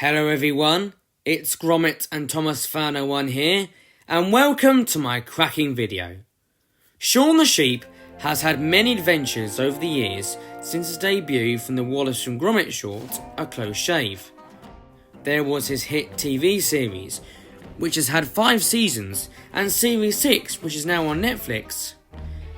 Hello everyone, it's Gromit&ThomasFan01 here, and welcome to my cracking video. Shaun the Sheep has had many adventures over the years since his debut from the Wallace from Gromit short, A Close Shave. There was his hit TV series, which has had 5 seasons, and Series 6, which is now on Netflix.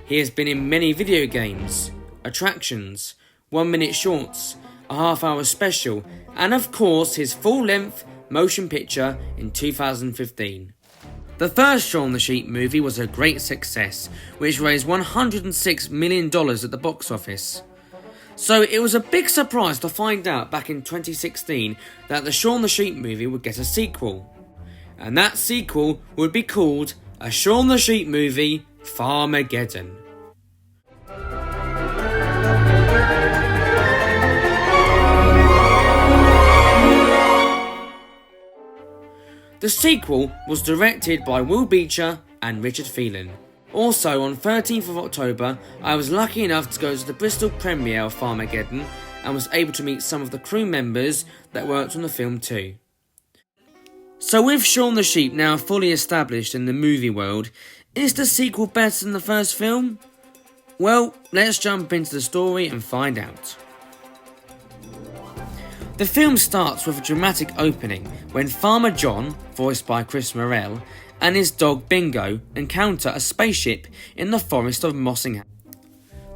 He has been in many video games, attractions, 1-minute shorts, a half-hour special, and of course his full-length motion picture in 2015. The first Shaun the Sheep movie was a great success, which raised $106 million at the box office. So it was a big surprise to find out back in 2016 that the Shaun the Sheep movie would get a sequel. And that sequel would be called A Shaun the Sheep Movie Farmageddon. The sequel was directed by Will Beecher and Richard Phelan. Also on 13th of October, I was lucky enough to go to the Bristol premiere of Farmageddon and was able to meet some of the crew members that worked on the film too. So with Shaun the Sheep now fully established in the movie world, is the sequel better than the first film? Well, let's jump into the story and find out. The film starts with a dramatic opening when Farmer John, voiced by Chris Morrell, and his dog Bingo encounter a spaceship in the forest of Mossingham.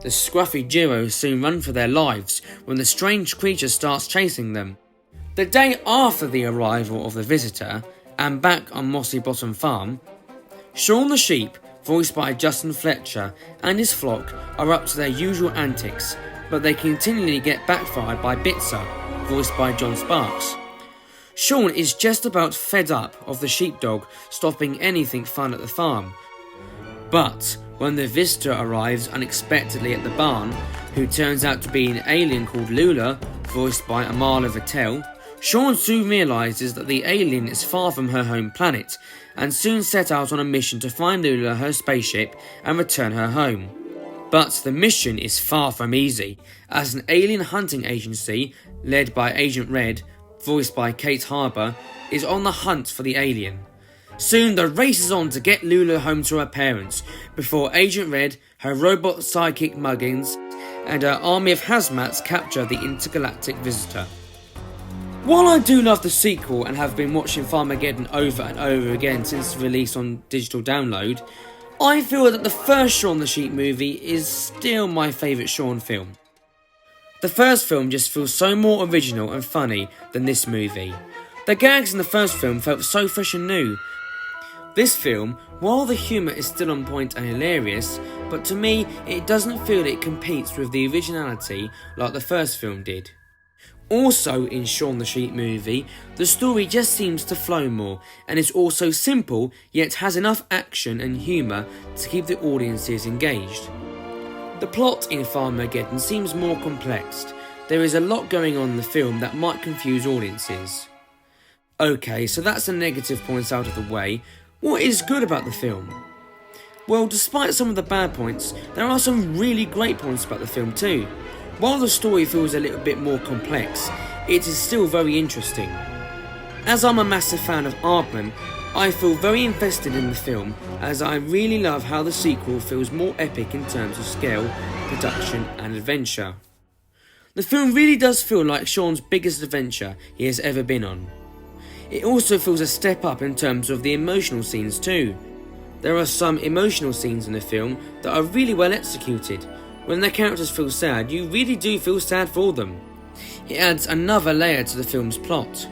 The scruffy duo soon run for their lives when the strange creature starts chasing them. The day after the arrival of the visitor, and back on Mossy Bottom Farm, Shaun the Sheep, voiced by Justin Fletcher, and his flock are up to their usual antics, but they continually get backfired by Bitzer, voiced by John Sparks. Shaun is just about fed up of the sheepdog stopping anything fun at the farm. But when the visitor arrives unexpectedly at the barn, who turns out to be an alien called Lula, voiced by Amala Vittel, Shaun soon realises that the alien is far from her home planet, and soon set out on a mission to find Lula her spaceship and return her home. But the mission is far from easy, as an alien hunting agency, led by Agent Red, voiced by Kate Harbour, is on the hunt for the alien. Soon the race is on to get Lula home to her parents, before Agent Red, her robot sidekick Muggins, and her army of hazmats capture the intergalactic visitor. While I do love the sequel and have been watching Farmageddon over and over again since release on digital download, I feel that the first Shaun the Sheep movie is still my favourite Shaun film. The first film just feels so more original and funny than this movie. The gags in the first film felt so fresh and new. This film, while the humour is still on point and hilarious, but to me it doesn't feel it competes with the originality like the first film did. Also in Shaun the Sheep movie, the story just seems to flow more and is also simple yet has enough action and humour to keep the audiences engaged. The plot in Farmageddon seems more complex. There is a lot going on in the film that might confuse audiences. Okay, so that's the negative points out of the way. What is good about the film? Well, despite some of the bad points, there are some really great points about the film too. While the story feels a little bit more complex, it is still very interesting. As I'm a massive fan of Aardman, I feel very invested in the film, as I really love how the sequel feels more epic in terms of scale, production and adventure. The film really does feel like Shaun's biggest adventure he has ever been on. It also feels a step up in terms of the emotional scenes too. There are some emotional scenes in the film that are really well executed. When the characters feel sad, you really do feel sad for them. It adds another layer to the film's plot.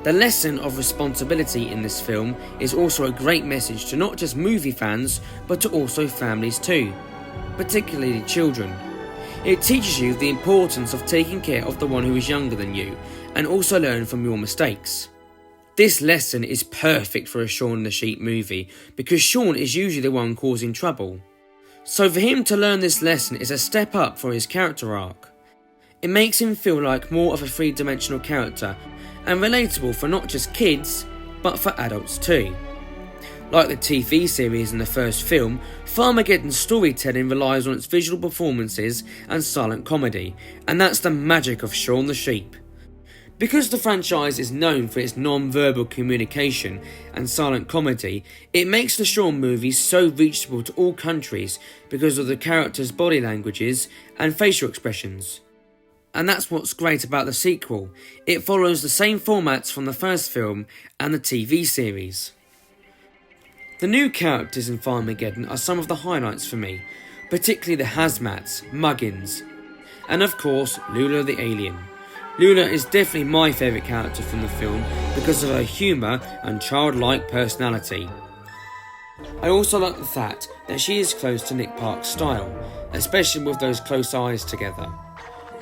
The lesson of responsibility in this film is also a great message to not just movie fans, but to also families too, particularly children. It teaches you the importance of taking care of the one who is younger than you, and also learn from your mistakes. This lesson is perfect for a Shaun the Sheep movie, because Shaun is usually the one causing trouble. So for him to learn this lesson is a step up for his character arc. It makes him feel like more of a three-dimensional character, and relatable for not just kids, but for adults too. Like the TV series in the first film, Farmageddon's storytelling relies on its visual performances and silent comedy, and that's the magic of Shaun the Sheep. Because the franchise is known for its non-verbal communication and silent comedy, it makes the Shaun movies so reachable to all countries because of the characters' body languages and facial expressions. And that's what's great about the sequel. It follows the same formats from the first film and the TV series. The new characters in Farmageddon are some of the highlights for me, particularly the hazmats, Muggins, and of course Lula the alien. Lula is definitely my favourite character from the film because of her humour and childlike personality. I also like the fact that she is close to Nick Park's style, especially with those close eyes together.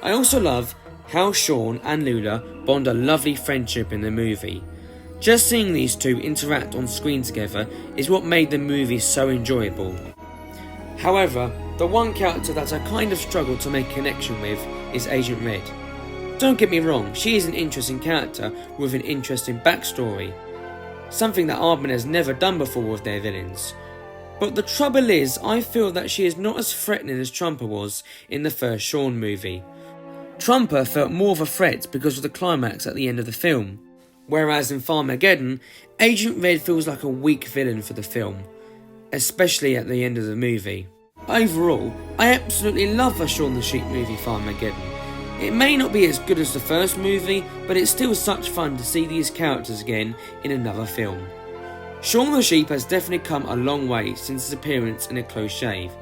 I also love how Shaun and Lula bond a lovely friendship in the movie. Just seeing these two interact on screen together is what made the movie so enjoyable. However, the one character that I kind of struggle to make a connection with is Agent Red. Don't get me wrong, she is an interesting character with an interesting backstory, something that Aardman has never done before with their villains. But the trouble is, I feel that she is not as threatening as Trumper was in the first Shaun movie. Trumper felt more of a threat because of the climax at the end of the film, whereas in Farmageddon, Agent Red feels like a weak villain for the film, especially at the end of the movie. Overall, I absolutely love the Shaun the Sheep movie Farmageddon. It may not be as good as the first movie, but it's still such fun to see these characters again in another film. Shaun the Sheep has definitely come a long way since his appearance in A Close Shave,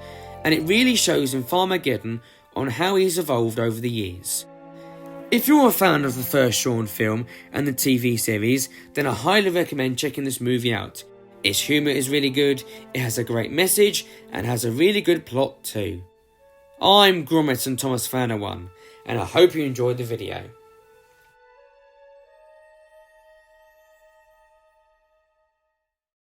and it really shows in Farmageddon on how he's evolved over the years. If you're a fan of the first Shaun film and the TV series, then I highly recommend checking this movie out. Its humour is really good, it has a great message, and has a really good plot too. I'm Gromit&ThomasFan01, and I hope you enjoyed the video.